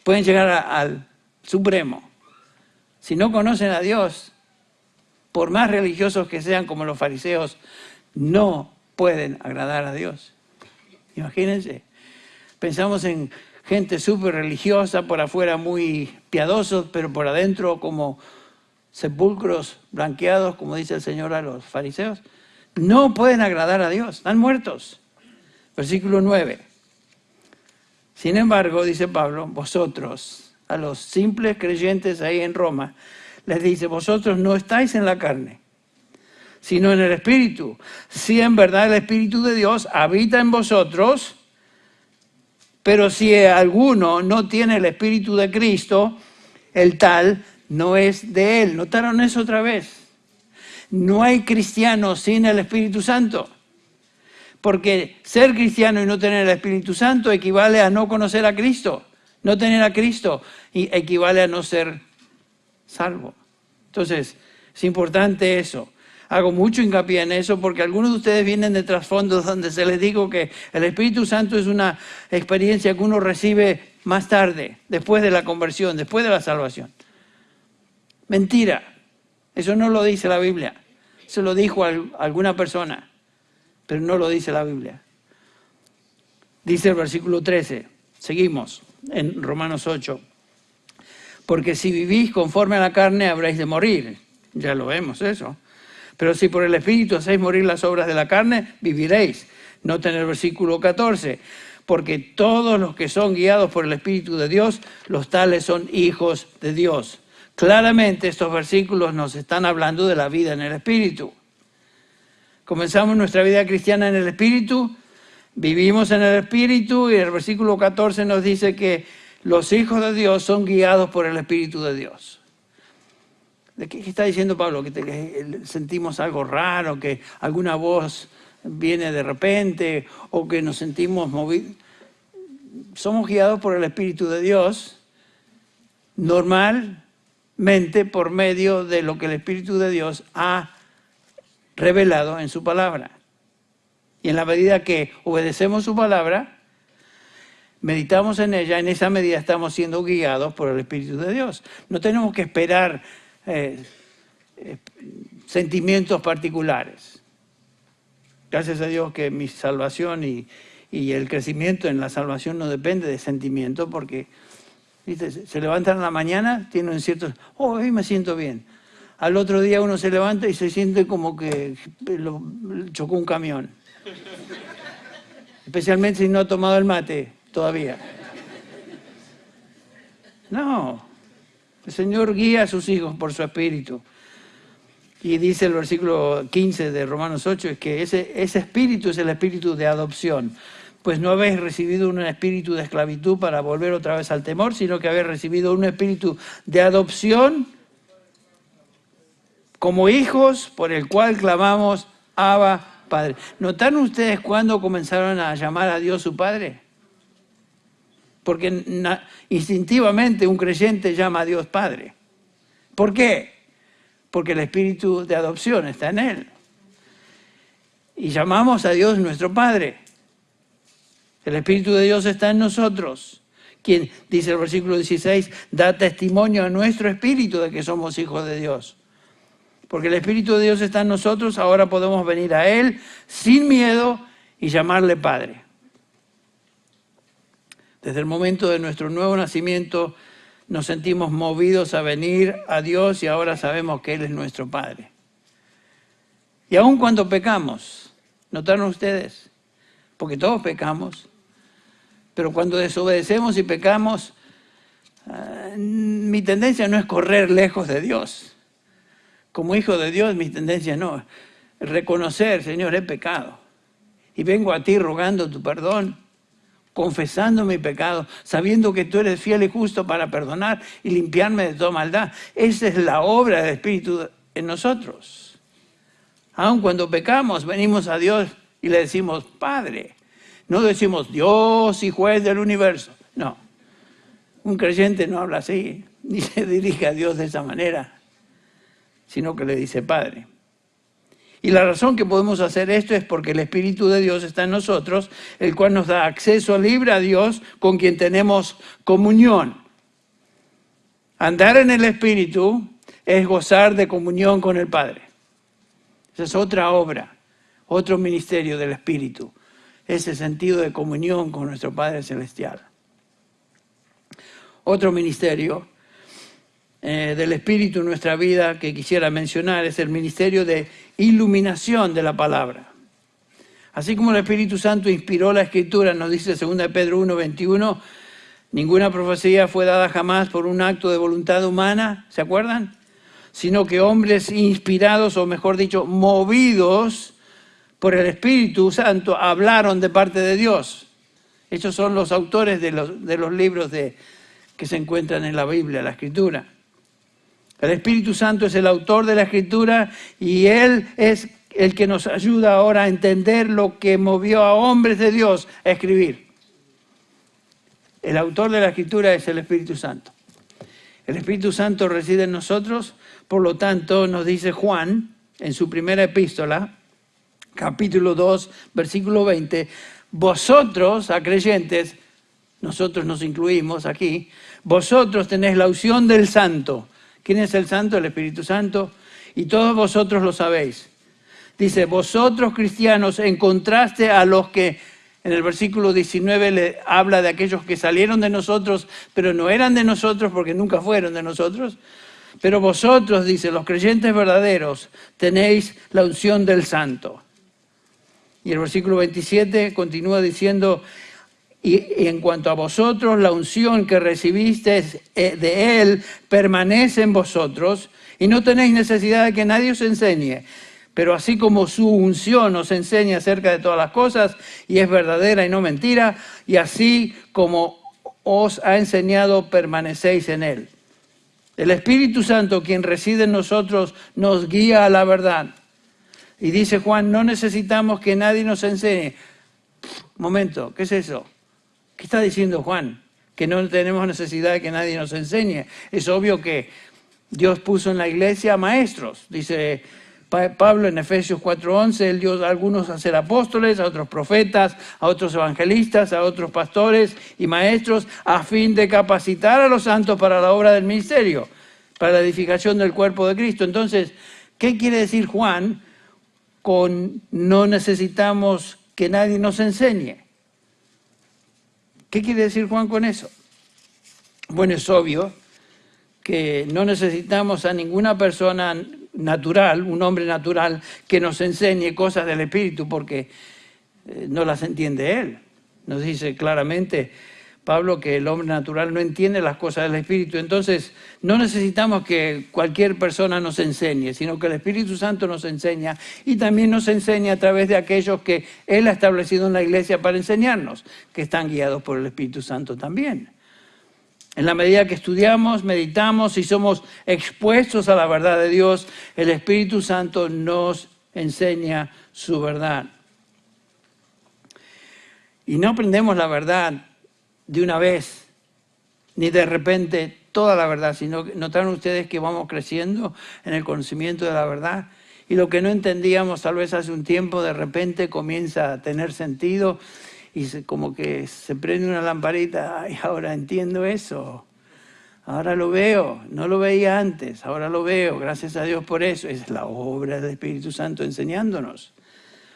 Pueden llegar al Supremo. Si no conocen a Dios, por más religiosos que sean como los fariseos, no pueden agradar a Dios. Imagínense. Pensamos en gente súper religiosa, por afuera muy piadosos, pero por adentro como sepulcros blanqueados, como dice el Señor a los fariseos. No pueden agradar a Dios, están muertos. Versículo 9. Sin embargo, dice Pablo, vosotros, a los simples creyentes ahí en Roma, les dice, vosotros no estáis en la carne, sino en el Espíritu. Si en verdad el Espíritu de Dios habita en vosotros, pero si alguno no tiene el Espíritu de Cristo, el tal no es de él. ¿Notaron eso otra vez? No hay cristiano sin el Espíritu Santo. Porque ser cristiano y no tener el Espíritu Santo equivale a no conocer a Cristo. No tener a Cristo equivale a no ser salvo. Entonces, es importante eso. Hago mucho hincapié en eso porque algunos de ustedes vienen de trasfondos donde se les dijo que el Espíritu Santo es una experiencia que uno recibe más tarde, después de la conversión, después de la salvación. Mentira. Eso no lo dice la Biblia. Se lo dijo alguna persona, pero no lo dice la Biblia. Dice el versículo 13. Seguimos en Romanos 8. Porque si vivís conforme a la carne, habréis de morir. Ya lo vemos eso. Pero si por el Espíritu hacéis morir las obras de la carne, viviréis. Noten el versículo 14. Porque todos los que son guiados por el Espíritu de Dios, los tales son hijos de Dios. Claramente estos versículos nos están hablando de la vida en el Espíritu. Comenzamos nuestra vida cristiana en el Espíritu, vivimos en el Espíritu y el versículo 14 nos dice que los hijos de Dios son guiados por el Espíritu de Dios. ¿De qué está diciendo Pablo? Que sentimos algo raro, que alguna voz viene de repente o que nos sentimos movidos. Somos guiados por el Espíritu de Dios normalmente por medio de lo que el Espíritu de Dios ha revelado en su palabra. Y en la medida que obedecemos su palabra, meditamos en ella, en esa medida estamos siendo guiados por el Espíritu de Dios. No tenemos que esperar sentimientos particulares. Gracias a Dios que mi salvación y el crecimiento en la salvación no depende de sentimientos, porque ¿viste? Se levantan en la mañana, tienen ciertos, hoy me siento bien. Al otro día uno se levanta y se siente como que lo chocó un camión. Especialmente si no ha tomado el mate todavía. No, el Señor guía a sus hijos por su espíritu. Y dice el versículo 15 de Romanos 8, es que ese espíritu es el espíritu de adopción. Pues no habéis recibido un espíritu de esclavitud para volver otra vez al temor, sino que habéis recibido un espíritu de adopción como hijos por el cual clamamos, Abba, Padre. ¿Notaron ustedes cuándo comenzaron a llamar a Dios su Padre? Porque instintivamente un creyente llama a Dios Padre. ¿Por qué? Porque el espíritu de adopción está en él. Y llamamos a Dios nuestro Padre. El Espíritu de Dios está en nosotros. Quien, dice el versículo 16, da testimonio a nuestro espíritu de que somos hijos de Dios. Porque el Espíritu de Dios está en nosotros, ahora podemos venir a Él sin miedo y llamarle Padre. Desde el momento de nuestro nuevo nacimiento nos sentimos movidos a venir a Dios y ahora sabemos que Él es nuestro Padre. Y aun cuando pecamos, ¿notaron ustedes? Porque todos pecamos, pero cuando desobedecemos y pecamos, mi tendencia no es correr lejos de Dios. Como hijo de Dios, mi tendencia no es reconocer, Señor, he pecado. Y vengo a ti rogando tu perdón, confesando mi pecado, sabiendo que tú eres fiel y justo para perdonar y limpiarme de toda maldad. Esa es la obra del Espíritu en nosotros. Aun cuando pecamos, venimos a Dios y le decimos, Padre. No decimos Dios y juez del universo. No. Un creyente no habla así, ni se dirige a Dios de esa manera, sino que le dice Padre. Y la razón que podemos hacer esto es porque el Espíritu de Dios está en nosotros, el cual nos da acceso libre a Dios, con quien tenemos comunión. Andar en el Espíritu es gozar de comunión con el Padre. Esa es otra obra, otro ministerio del Espíritu. Ese sentido de comunión con nuestro Padre Celestial. Otro ministerio del Espíritu en nuestra vida que quisiera mencionar es el ministerio de iluminación de la palabra. Así como el Espíritu Santo inspiró la Escritura, nos dice 2 Pedro 1:21, ninguna profecía fue dada jamás por un acto de voluntad humana, ¿se acuerdan? Sino que hombres inspirados, o mejor dicho, movidos por el Espíritu Santo, hablaron de parte de Dios. Estos son los autores de los libros que se encuentran en la Biblia, la Escritura. El Espíritu Santo es el autor de la Escritura y Él es el que nos ayuda ahora a entender lo que movió a hombres de Dios a escribir. El autor de la Escritura es el Espíritu Santo. El Espíritu Santo reside en nosotros, por lo tanto, nos dice Juan en su primera epístola, capítulo 2, versículo 20, vosotros, a creyentes, nosotros nos incluimos aquí, vosotros tenéis la unción del Santo. ¿Quién es el Santo? El Espíritu Santo. Y todos vosotros lo sabéis. Dice, vosotros cristianos, en contraste a los que, en el versículo 19 le habla de aquellos que salieron de nosotros, pero no eran de nosotros porque nunca fueron de nosotros. Pero vosotros, dice, los creyentes verdaderos, tenéis la unción del Santo. Y el versículo 27 continúa diciendo, y en cuanto a vosotros, la unción que recibisteis de Él permanece en vosotros y no tenéis necesidad de que nadie os enseñe. Pero así como su unción os enseña acerca de todas las cosas y es verdadera y no mentira, y así como os ha enseñado, permanecéis en Él. El Espíritu Santo, quien reside en nosotros, nos guía a la verdad. Y dice Juan, no necesitamos que nadie nos enseñe. Momento, ¿qué es eso? ¿Qué está diciendo Juan? Que no tenemos necesidad de que nadie nos enseñe. Es obvio que Dios puso en la iglesia maestros. Dice Pablo en Efesios 4:11, Él dio a algunos a ser apóstoles, a otros profetas, a otros evangelistas, a otros pastores y maestros, a fin de capacitar a los santos para la obra del ministerio, para la edificación del cuerpo de Cristo. Entonces, ¿qué quiere decir Juan con no necesitamos que nadie nos enseñe? ¿Qué quiere decir Juan con eso? Bueno, es obvio que no necesitamos a ninguna persona natural, un hombre natural, que nos enseñe cosas del Espíritu, porque no las entiende Él. Nos dice claramente Pablo que el hombre natural no entiende las cosas del Espíritu. Entonces, no necesitamos que cualquier persona nos enseñe, sino que el Espíritu Santo nos enseña y también nos enseña a través de aquellos que Él ha establecido en la iglesia para enseñarnos, que están guiados por el Espíritu Santo también. En la medida que estudiamos, meditamos y somos expuestos a la verdad de Dios, el Espíritu Santo nos enseña su verdad. Y no aprendemos la verdad de una vez, ni de repente toda la verdad, sino que notaron ustedes que vamos creciendo en el conocimiento de la verdad. Y lo que no entendíamos tal vez hace un tiempo, de repente comienza a tener sentido y como que se prende una lamparita. Ay, ahora entiendo eso. Ahora lo veo. No lo veía antes. Ahora lo veo. Gracias a Dios por eso. Es la obra del Espíritu Santo enseñándonos.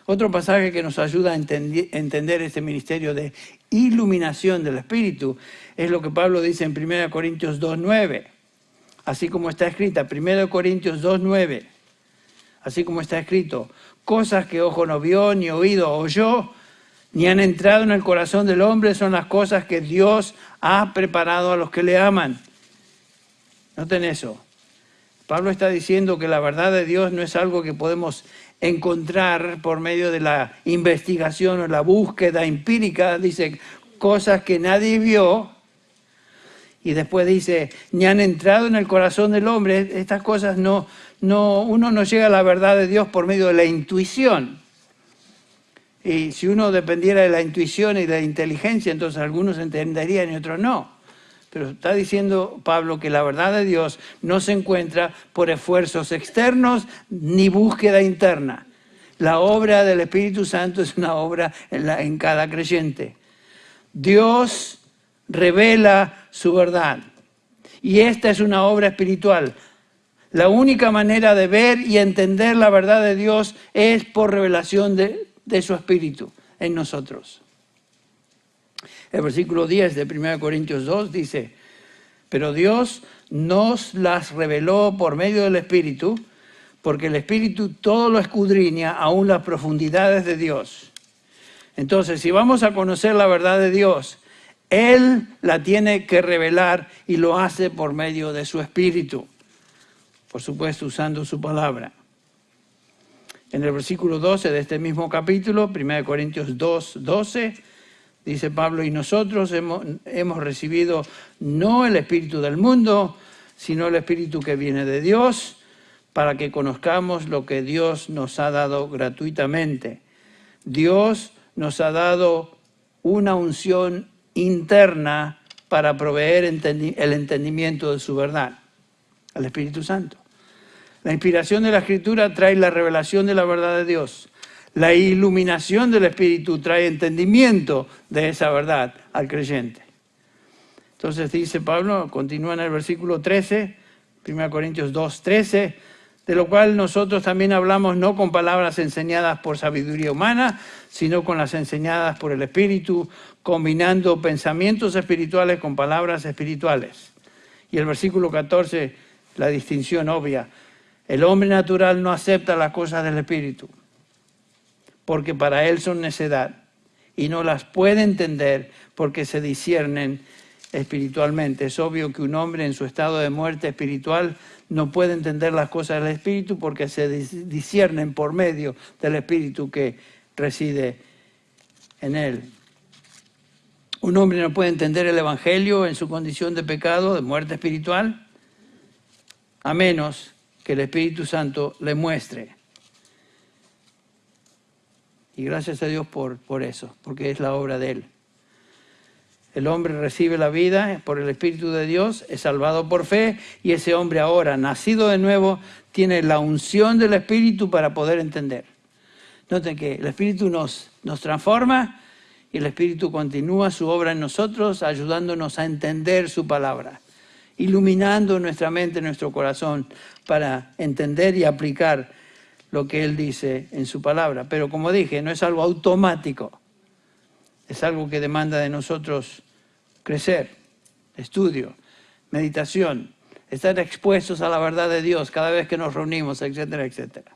Otro pasaje que nos ayuda a entender este ministerio de iluminación del Espíritu es lo que Pablo dice en 1 Corintios 2:9. Así como está escrita, 1 Corintios 2:9. Así como está escrito, cosas que ojo no vio, ni oído oyó, ni han entrado en el corazón del hombre, son las cosas que Dios ha preparado a los que le aman. Noten eso. Pablo está diciendo que la verdad de Dios no es algo que podemos encontrar por medio de la investigación o la búsqueda empírica. Dice, cosas que nadie vio. Y después dice, ni han entrado en el corazón del hombre. Estas cosas uno no llega a la verdad de Dios por medio de la intuición. Y si uno dependiera de la intuición y de la inteligencia, entonces algunos entenderían y otros no. Pero está diciendo Pablo que la verdad de Dios no se encuentra por esfuerzos externos ni búsqueda interna. La obra del Espíritu Santo es una obra en cada creyente. Dios revela su verdad. Y esta es una obra espiritual. La única manera de ver y entender la verdad de Dios es por revelación de su Espíritu en nosotros. El versículo 10 de 1 Corintios 2 dice, pero Dios nos las reveló por medio del Espíritu, porque el Espíritu todo lo escudriña, aún las profundidades de Dios. Entonces, si vamos a conocer la verdad de Dios, Él la tiene que revelar y lo hace por medio de su Espíritu. Por supuesto, usando su palabra. En el versículo 12 de este mismo capítulo, 1 Corintios 2:12, dice Pablo, y nosotros hemos recibido no el espíritu del mundo, sino el espíritu que viene de Dios, para que conozcamos lo que Dios nos ha dado gratuitamente. Dios nos ha dado una unción interna para proveer el entendimiento de su verdad, al Espíritu Santo. La inspiración de la Escritura trae la revelación de la verdad de Dios. La iluminación del Espíritu trae entendimiento de esa verdad al creyente. Entonces dice Pablo, continúa en el versículo 13, 1 Corintios 2:13, de lo cual nosotros también hablamos no con palabras enseñadas por sabiduría humana, sino con las enseñadas por el Espíritu, combinando pensamientos espirituales con palabras espirituales. Y el versículo 14, la distinción obvia. El hombre natural no acepta las cosas del Espíritu, porque para él son necedad, y no las puede entender porque se disciernen espiritualmente. Es obvio que un hombre en su estado de muerte espiritual no puede entender las cosas del Espíritu porque se disciernen por medio del Espíritu que reside en él. Un hombre no puede entender el Evangelio en su condición de pecado, de muerte espiritual, a menos que el Espíritu Santo le muestre. Y gracias a Dios por eso, porque es la obra de Él. El hombre recibe la vida por el Espíritu de Dios, es salvado por fe, y ese hombre ahora, nacido de nuevo, tiene la unción del Espíritu para poder entender. Noten que el Espíritu nos transforma y el Espíritu continúa su obra en nosotros, ayudándonos a entender su palabra, iluminando nuestra mente, nuestro corazón, para entender y aplicar lo que Él dice en su palabra. Pero como dije, no es algo automático, es algo que demanda de nosotros crecer, estudio, meditación, estar expuestos a la verdad de Dios cada vez que nos reunimos, etcétera, etcétera.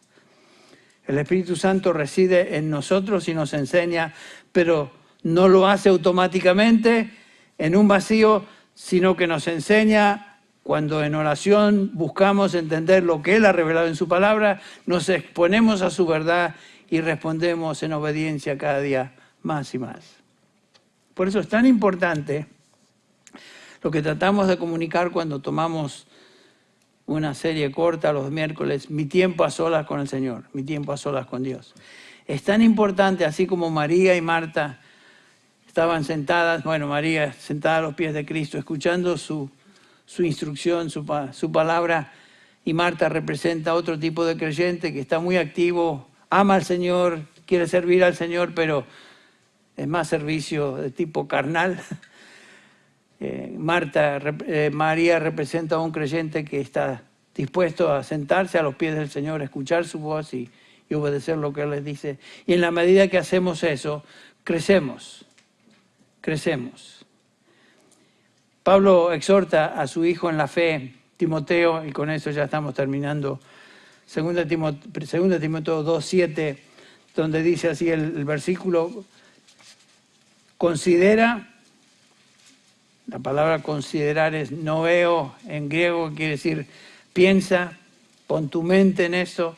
El Espíritu Santo reside en nosotros y nos enseña, pero no lo hace automáticamente en un vacío, sino que nos enseña cuando en oración buscamos entender lo que Él ha revelado en su palabra, nos exponemos a su verdad y respondemos en obediencia cada día más y más. Por eso es tan importante Lo que tratamos de comunicar cuando tomamos una serie corta los miércoles, mi tiempo a solas con el Señor, mi tiempo a solas con Dios. Es tan importante, así como María y Marta estaban sentadas, bueno, María sentada a los pies de Cristo, escuchando su instrucción, su palabra, y Marta representa otro tipo de creyente que está muy activo, ama al Señor, quiere servir al Señor, pero es más servicio de tipo carnal. María representa a un creyente que está dispuesto a sentarse a los pies del Señor, escuchar su voz y obedecer lo que Él les dice. Y en la medida que hacemos eso, crecemos. Pablo exhorta a su hijo en la fe, Timoteo, y con eso ya estamos terminando, 2 Timoteo 2:7, donde dice así el versículo, considera. La palabra considerar es noeo en griego, quiere decir piensa, pon tu mente en eso,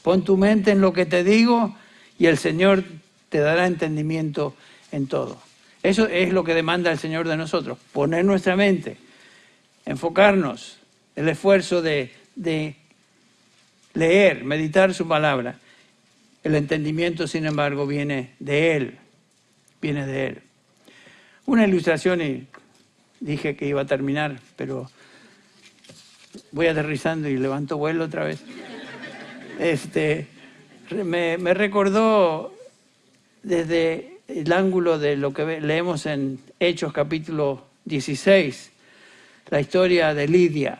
pon tu mente en lo que te digo y el Señor te dará entendimiento en todo. Eso es lo que demanda el Señor de nosotros, poner nuestra mente, enfocarnos, el esfuerzo de leer, meditar su palabra. El entendimiento, sin embargo, viene de Él, Una ilustración y dije que iba a terminar, pero voy aterrizando y levanto vuelo otra vez. Me recordó desde el ángulo de lo que leemos en Hechos capítulo 16, la historia de Lidia.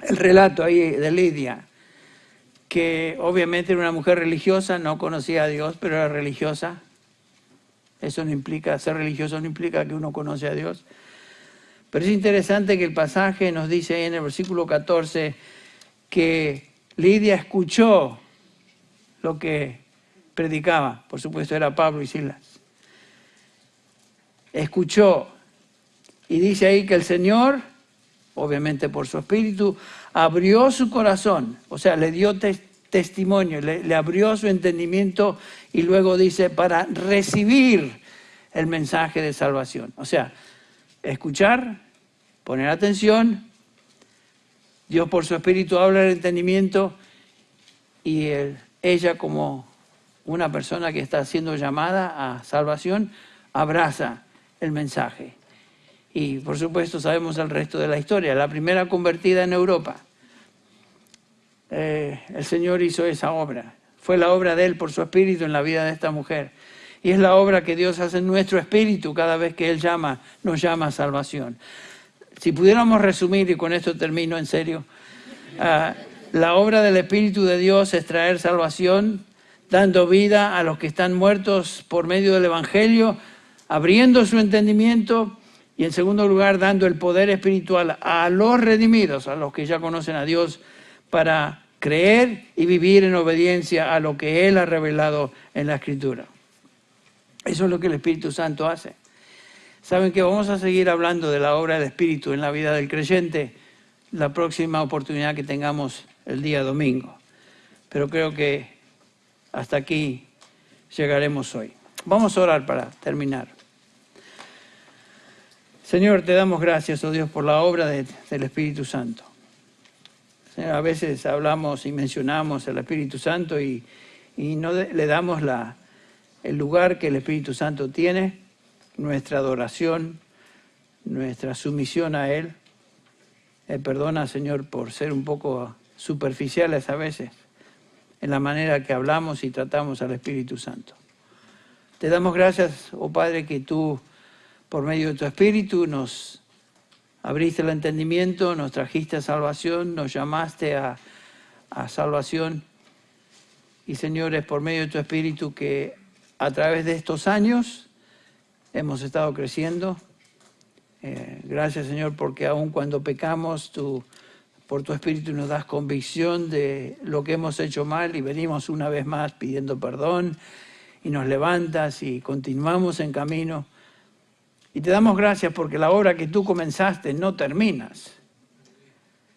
El relato ahí de Lidia, que obviamente era una mujer religiosa, no conocía a Dios, pero era religiosa. Eso no implica, ser religioso no implica que uno conoce a Dios. Pero es interesante que el pasaje nos dice ahí en el versículo 14 que Lidia escuchó lo que predicaba. Por supuesto era Pablo y Silas. Escuchó. Y dice ahí que el Señor, obviamente por su espíritu, abrió su corazón. O sea, le dio testimonio, le abrió su entendimiento y luego dice para recibir el mensaje de salvación. O sea, escuchar, poner atención, Dios por su espíritu habla el entendimiento y ella como una persona que está siendo llamada a salvación, abraza el mensaje. Y por supuesto sabemos el resto de la historia, la primera convertida en Europa. El Señor hizo esa obra. Fue la obra de Él por su espíritu en la vida de esta mujer. Y es la obra que Dios hace en nuestro espíritu cada vez que Él nos llama a salvación. Si pudiéramos resumir, y con esto termino en serio, la obra del Espíritu de Dios es traer salvación, dando vida a los que están muertos por medio del Evangelio, abriendo su entendimiento y en segundo lugar dando el poder espiritual a los redimidos, a los que ya conocen a Dios, para creer y vivir en obediencia a lo que Él ha revelado en la Escritura. Eso es lo que el Espíritu Santo hace. Saben que vamos a seguir hablando de la obra del Espíritu en la vida del creyente la próxima oportunidad que tengamos el día domingo. Pero creo que hasta aquí llegaremos hoy. Vamos a orar para terminar. Señor, te damos gracias, oh Dios, por la obra del Espíritu Santo. Señor, a veces hablamos y mencionamos el Espíritu Santo y no le damos el lugar que el Espíritu Santo tiene, nuestra adoración, nuestra sumisión a Él. Perdona, Señor, por ser un poco superficiales a veces en la manera que hablamos y tratamos al Espíritu Santo. Te damos gracias, oh Padre, que tú, por medio de tu Espíritu, nos abriste el entendimiento, nos trajiste a salvación, nos llamaste a salvación. Y, Señor, es por medio de tu Espíritu que a través de estos años hemos estado creciendo. Gracias, Señor, porque aun cuando pecamos, por tu Espíritu nos das convicción de lo que hemos hecho mal y venimos una vez más pidiendo perdón y nos levantas y continuamos en camino. Y te damos gracias porque la obra que tú comenzaste no terminas.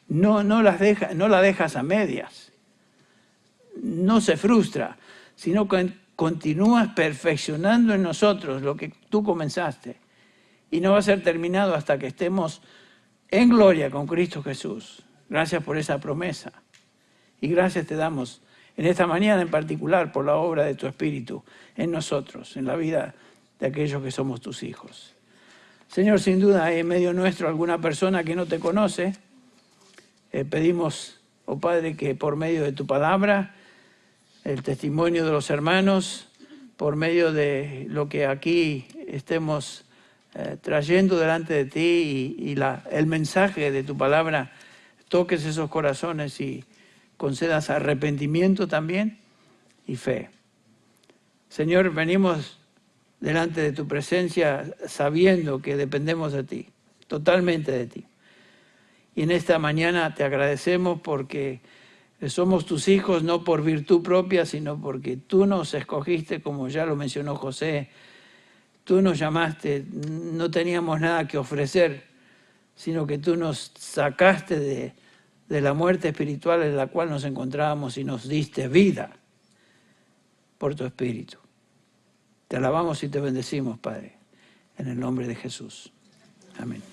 No la dejas a medias. No se frustra, sino que continúas perfeccionando en nosotros lo que tú comenzaste. y no va a ser terminado hasta que estemos en gloria con Cristo Jesús. Gracias por esa promesa. Y gracias te damos en esta mañana en particular por la obra de tu Espíritu en nosotros, en la vida de aquellos que somos tus hijos. Señor, sin duda hay en medio nuestro alguna persona que no te conoce. Pedimos, oh Padre, que por medio de tu palabra, el testimonio de los hermanos, por medio de lo que aquí estemos trayendo delante de ti y el mensaje de tu palabra, toques esos corazones y concedas arrepentimiento también y fe. Señor, venimos delante de tu presencia sabiendo que dependemos de ti, totalmente de ti. Y en esta mañana te agradecemos porque somos tus hijos no por virtud propia, sino porque tú nos escogiste, como ya lo mencionó José. Tú nos llamaste, no teníamos nada que ofrecer, sino que tú nos sacaste de la muerte espiritual en la cual nos encontrábamos y nos diste vida por tu Espíritu. Te alabamos y te bendecimos, Padre, en el nombre de Jesús. Amén.